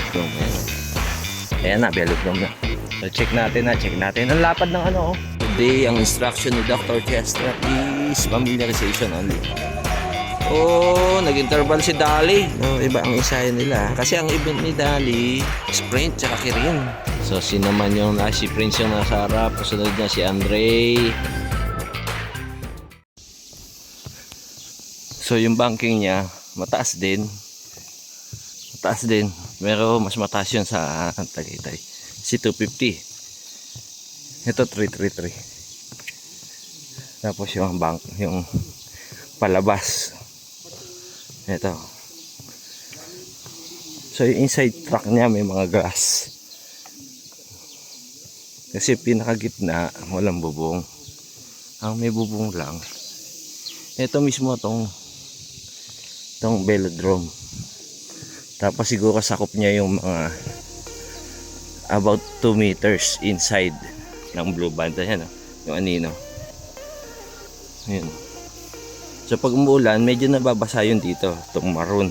velodrome. Ayan na, velodrome na. So check natin. Ang lapad ng ano. Today, ang instruction ni Dr. Chestnut is familiarization only. Oh, nag-interval si Dali. No, iba ang ensayo nila. Kasi ang event ni Dali, sprint tsaka kirin. So, sino naman yung si Prince yung nasa harap. Kasunod niya si Andre. So, yung banking niya, mataas din. Pero mas mataas yun sa Tagaytay. Si 250. Ito 333. Tapos yung bank, yung palabas. Ito. So yung inside track niya may mga glass. Kasi pinakagitna walang bubong. Ang may bubong lang. Ito mismo tong velodrome. Tapos siguro sakop niya yung mga about 2 meters inside ng blue band. Ayan, yung anino. Ayan. So pag umuulan, medyo nababasa yun dito, itong maroon.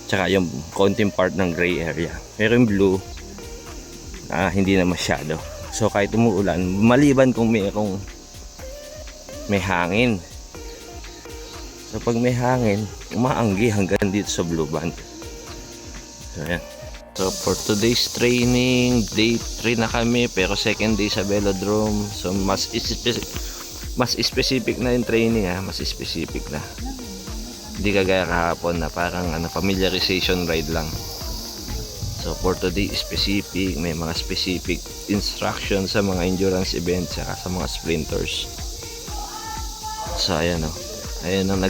Tsaka yung konting part ng gray area. Pero yung blue, hindi na masyado. So kahit umuulan, maliban kung may hangin. So pag may hangin, umaanggi hanggang dito sa blue band. So ayan. So for today's training, day 3 na kami, pero second day sa velodrome. So mas specific na yung training, mas specific na. Hindi kagaya kahapon na parang familiarization ride lang. So for today specific, may mga specific instructions sa mga endurance events saka sa mga sprinters. So ayan ayan ang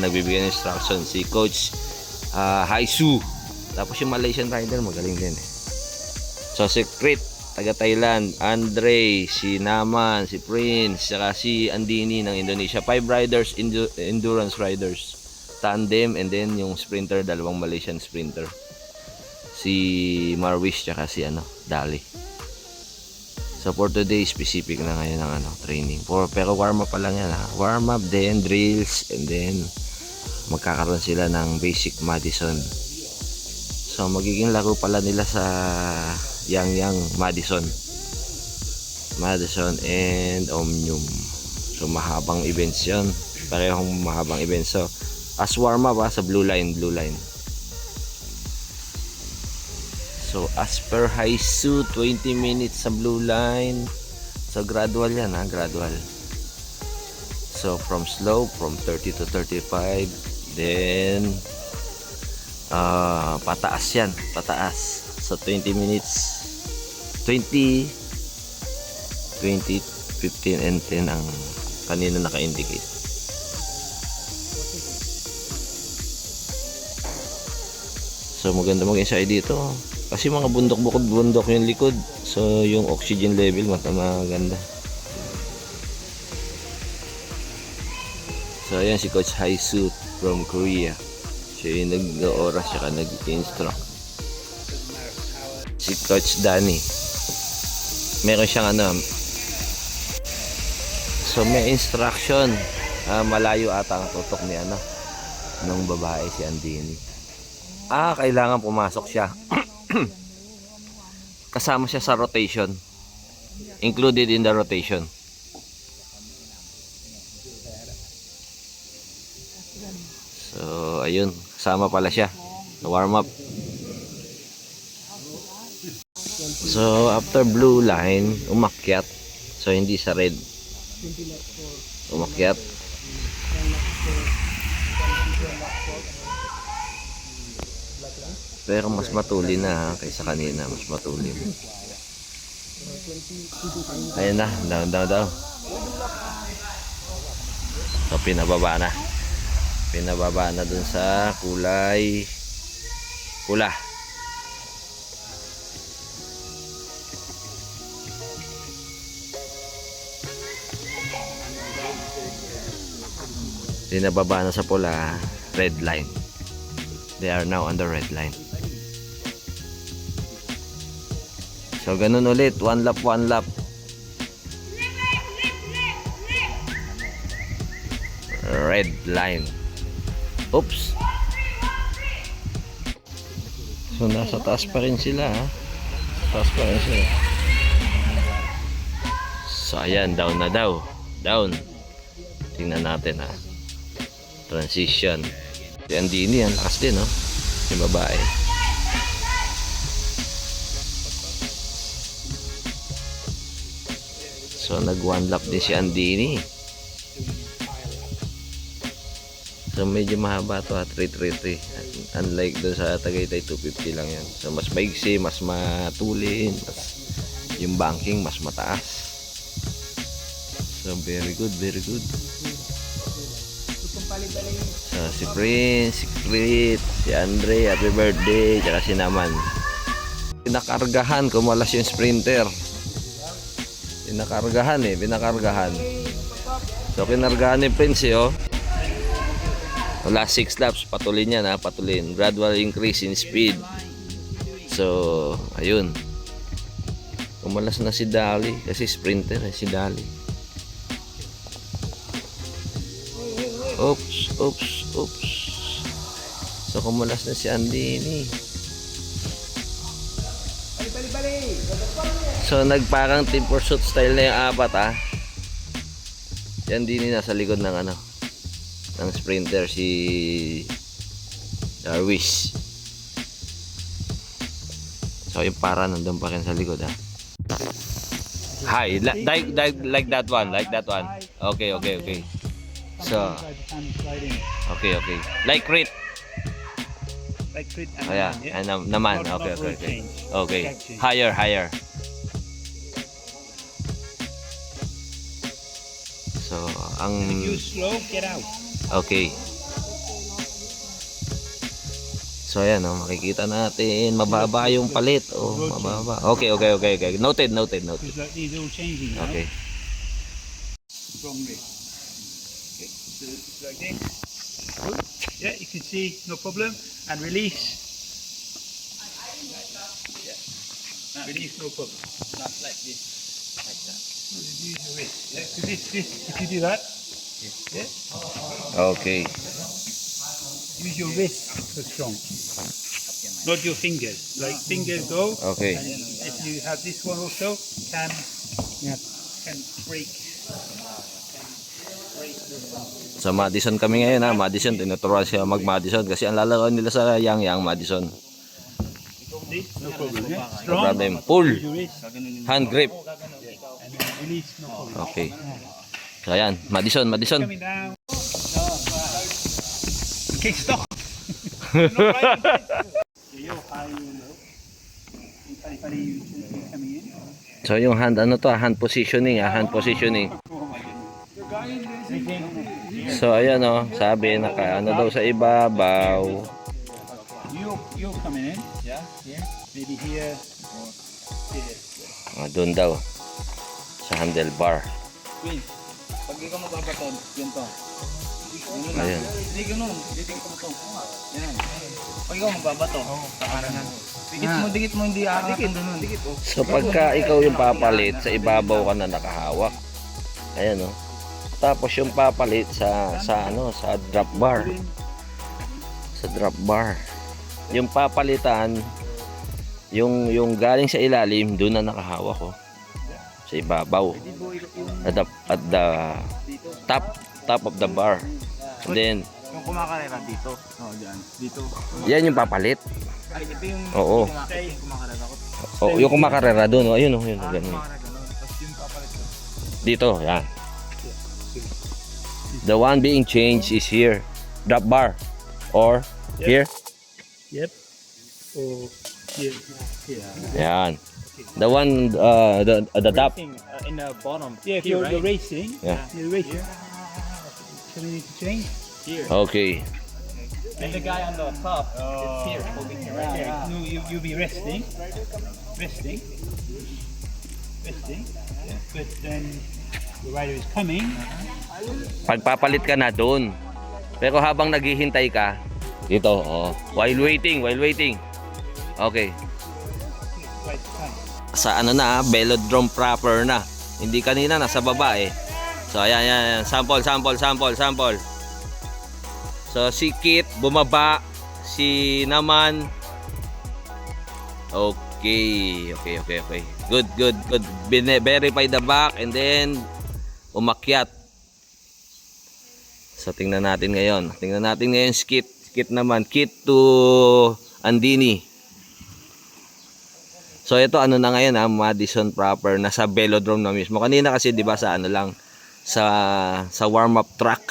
nagbibigay ng instruction si Coach Haisu. Tapos yung Malaysian rider magaling din So Secret taga Thailand, Andre, si Naman, si Prince, saka si Andini ng Indonesia. 5 riders, endurance riders, tandem, and then yung sprinter, dalawang Malaysian sprinter, si Marwish saka si Dali. So for today specific na ngayon ang training. Pero warm up pa lang yan, warm up, then drills, and then magkakaroon sila ng basic Madison. So magiging laro pala nila sa Yang Madison and Omnium. So mahabang events yun, parehong mahabang events. So as warm up sa blue line. So as per Haisu, 20 minutes sa blue line. So gradual yan, gradual. So from slow, from 30 to 35, then pataas yan, so 20 minutes, 20, 15 and 10 ang kanina naka-indicate. So maganda mag-ensayo dito kasi mga bundok yung likod, so yung oxygen level maganda. So ayan si Coach Haisu from Korea. Siya yung nag-oras, siya nag-instruct. Si Coach Danny, meron siyang so may instruction, malayo ata ang tutok ni nung babae, si Andini. Kailangan pumasok siya. Kasama siya sa rotation, included in the rotation. So ayun, kasama pala siya na warm up. So after blue line, umakyat. So hindi sa red, umakyat. Pero mas matulin na kaysa kanina, mas matulin. Ayun na, down. So pinababa na dun sa kulay pula. Pinababa na sa pula, red line. They are now on the red line. So ganun ulit, one lap. Red line. Oops. So nasa taas pa rin sila ha. Taas pa rin sila. So ayan, down na daw. Down. Tingnan natin ha. Transition. Si Andini yan, lakas din no. Yung babae. So nag one lap din si Andini. So medyo mahaba to ha, 333. Unlike doon sa Tagaytay 250 lang yan. So mas maigsi, mas matulin, yung banking mas mataas. So very good, very good. So si Prince, si Crit, si Andre, happy birthday, tsaka si Naman. Pinakargahan, kumalas yung sprinter. Pinakargahan eh, pinakargahan. So kinargahan ni Prince eh oh. Last 6 laps, patuloy niya na, patuloy. Gradual increase in speed. So, ayun. Kumalas na si Dali kasi sprinter eh, si Dali. Oops, oops, oops. So, kumalas na si Andini. So, nagparang team pursuit style na yung apat ah. Si Andini nasa likod ng ano, ng sprinter si Darwish. So yung para nandun pa rin sa likod ha. Hi, like that one, like that one. Okay, okay, okay. So okay, okay. Like Crit. Like Crit Oh yeah, and Naman. Okay, okay, okay. Okay. Higher, higher. So ang You slow, get out. okay. So ayan oh, makikita natin mababa yung palit. Oh, mababa. Okay, okay, okay, okay. Noted, noted, noted. Because like these all changing now. Okay. Strongly. Okay, so it's like this. Good. Yeah, you can see, no problem. And release. Yeah. Release, no problem. Not like this. Like that. Use your wrist. Yeah, so this, if you do that, yeah, Okay. use your wrist for strong. Not your fingers. Like fingers go. Okay. And if you have this one also, can break. Sa Madison kami ngayon ha. Madison, tinuturuan siya mag-Madison kasi ang lalaro nila sa Yang Madison. This, no problem. Yeah. No Strong. problem. Pull. Use your wrist. Hand grip. And then release, no problem. Okay. So ayan, Madison, Madison. Coming down. Okay, stop. You're not riding this. So you're high, you low. Funny, you coming in. So yung hand ano to, hand positioning, hand positioning. Oh my goodness. So ayan oh, sabi naka ano daw sa ibabaw. You're coming in. Yeah. Here. Maybe here or here. Doon daw sa handlebar. Wait, pag ikaw magbabaton, yun to. Ayun. Hindi ganun, dito mo to. Yan. Pag ikaw magbabato, dikit mo, hindi aangat doon. Dikit. So pagka ikaw yung papalit, sa ibabaw ka na nakahawak. Ayan oh. Tapos yung papalit sa ano, sa drop bar. Sa drop bar. Yung papalitan yung galing sa ilalim, doon na nakahawak oh. Sa ibabaw. At the top of the bar. And then Yung kumakarera dito. Oo, diyan. Dito. yan yung papalit. Ay, ito yung Oo. kumakarera ko. Oh, yung kumakarera doon, oh, ayun oh, yun, ganun. Kumakarera ganun. Tapos yung papalit ko. Dito, yan. The one being changed is here. Drop bar. Or here. Yep. Or here. Here. Yan. The one, the top. In the bottom. Yeah, if you're racing. Yeah. You're racing. So we need to change. Here. Okay. And the guy on the top is here, holding your right Yeah. hand. No, you'll be resting. Resting. Resting. Yeah. But then the rider is coming. Pagpapalit ka na doon. Pero habang naghihintay ka, dito, oh. While waiting. Okay. Right time. Sa ano na, velodrome proper na. Hindi kanina, nasa baba eh. So, ayan. Sample. So, si Kit, bumaba. Si Naman, Okay. Good. Verify the back and then umakyat. So tingnan natin ngayon. Skit. Skit naman. Kit to Andini. So ito ano na ngayon Madison proper. Nasa velodrome na mismo. Kanina kasi 'di ba sa ano lang sa warm up track.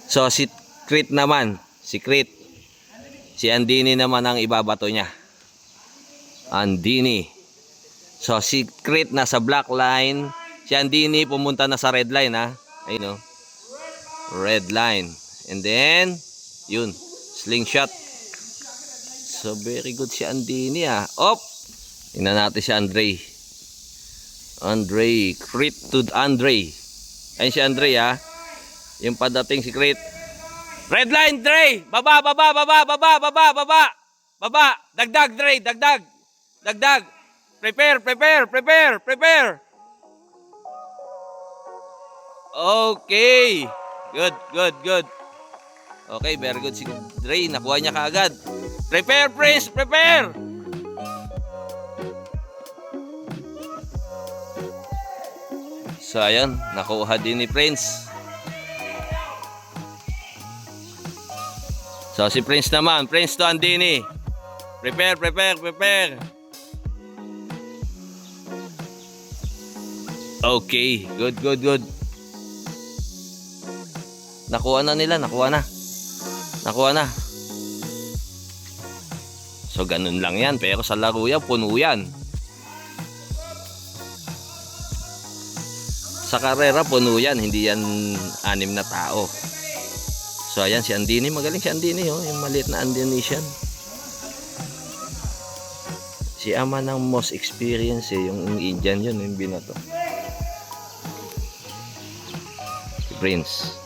So si Crit naman. Si Andini naman ang ibabato niya. Andini. So si Crit nasa black line. Si Andini pumunta na sa red line ha. Ayun o. Red line. And then, yun. Slingshot. So very good si Andini ha. Op! Tingnan natin si Andre. Crit to Andre. Ayun si Andre ha. Yung padating si Crit. Red line, Dre! Baba! Dagdag, Dre! Dagdag! Prepare! Okay! Good. Okay, very good si Dre. Nakuha niya kaagad. Prepare, Prince! Prepare! So, ayun. Nakuha din ni Prince. So, si Prince naman. Prince to Andini. Prepare. Okay. Good. Nakuha na nila. So, ganun lang yan. Pero sa laro yan, puno yan. Sa karera, puno yan. Hindi yan 6 na tao. So, ayan si Andini. Magaling si Andini. Oh. Yung maliit na Indonesian. Si ama ng most experience yung Indian yun. Yung binato. Si Prince.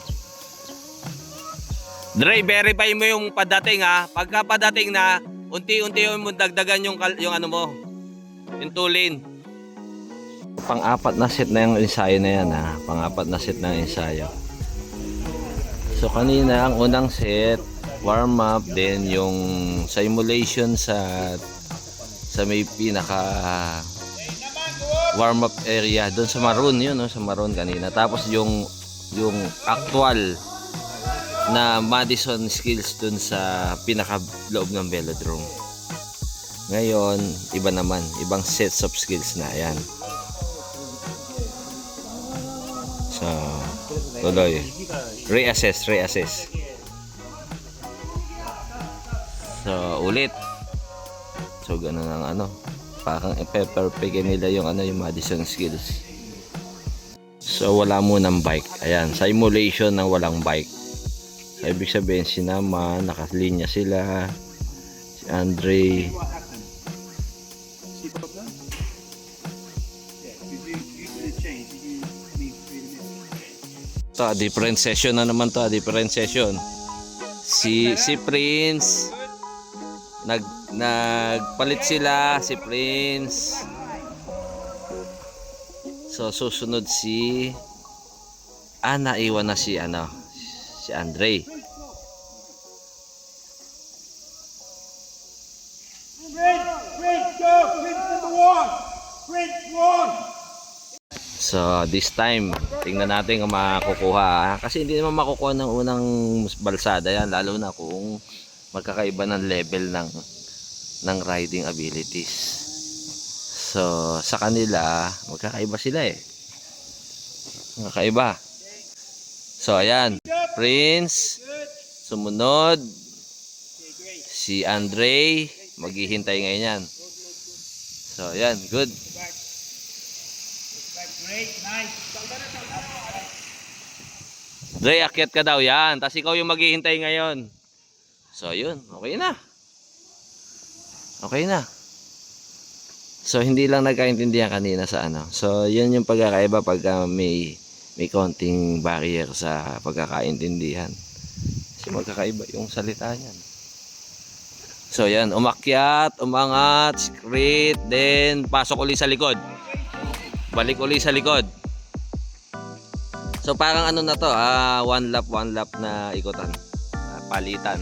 Dre, verify mo yung padating ha. Pagka padating na, unti-unti mo dagdagan yung ano mo. Yung tulin. Pang-apat na set na yung ensayo na yan ha. Pang-apat na set na yung ensayo. So kanina ang unang set, warm up, then yung simulation sa may pinaka warm up area doon sa maroon yun, no? Sa maroon kanina. Tapos yung actual na Madison skills dun sa pinaka loob ng velodrome. Ngayon, iba naman, ibang sets of skills na yan. So, tuloy. Reassess. So, ulit. So, ganun ang ano. Parang i-perfect nila yung Madison skills. So, wala munang bike. Ayan, simulation ng walang bike. So, ibig sabihin, si Naman, nakalinya sila. Si Andre. Ito, different session na naman to. Different session. Si Prince. Nagpalit sila. Si Prince. So, susunod si... naiwan na si Andre. So, this time, tingnan natin kung makukuha. Kasi hindi naman makukuha ng unang balsada yan. Lalo na kung magkakaiba ng level ng riding abilities. So, sa kanila, magkakaiba sila eh. Magkakaiba. So, ayan. Prince. Sumunod. Si Andre. Maghihintay ngayon yan. So, ayan. Good. Dre, akyat ka daw yan. Tapos ikaw yung maghihintay ngayon. So, yun. Okay na. So, hindi lang nagkaintindihan kanina sa ano. So, yun yung pagkakaiba pagka may konting barrier sa pagkakaintindihan. Kasi magkakaiba yung salita niyan. So, yan. Umakyat, umangat, straight, then pasok uli sa likod. Balik uli sa likod. So, parang ano na to, one lap na ikutan. Palitan.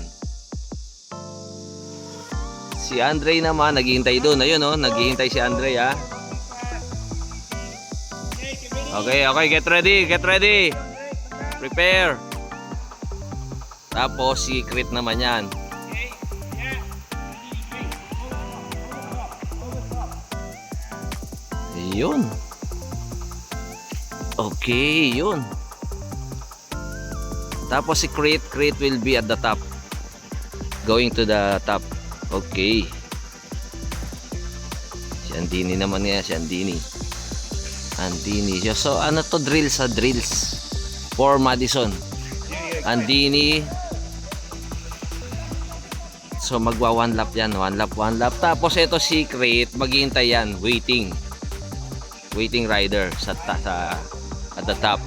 Si Andre naman, naghihintay doon. Ayun, oh, naghihintay si Andre, ha. Okay, okay, get ready, get ready. Prepare. Tapos, secret naman yan. Yun. Okay, yun. Tapos si Crate will be at the top. Going to the top. Okay. Si Andini naman nga, si Andini. Andini. So ano to, drills sa drills. For Madison. Andini. So magwa one lap yan, one lap. Tapos ito si Crate, maghihintay yan, waiting rider sa at the top.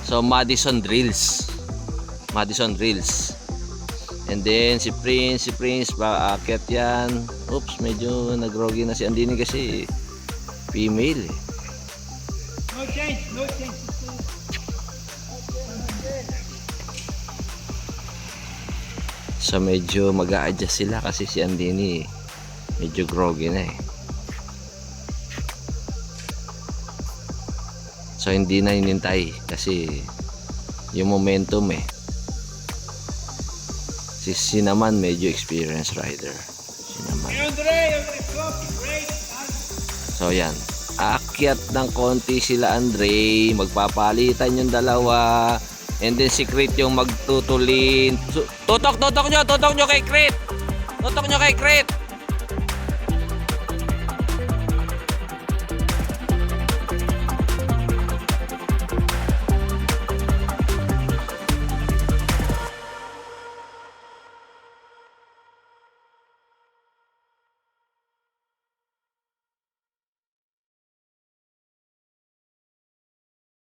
So Madison drills. And then si Prince aakyat yan. Oops, medyo nagroggy na si Andini kasi female eh. No change. So medyo mag-a-adjust sila kasi si Andini medyo groggy na eh. So hindi na hinintay kasi yung momentum eh. Si naman medyo experienced rider. Si naman. So yan. Aakyat ng konti sila Andre. Magpapalitan yung dalawa. And then si Crate yung magtutulin. Tutok nyo kay Crate. Tutok nyo kay Crate.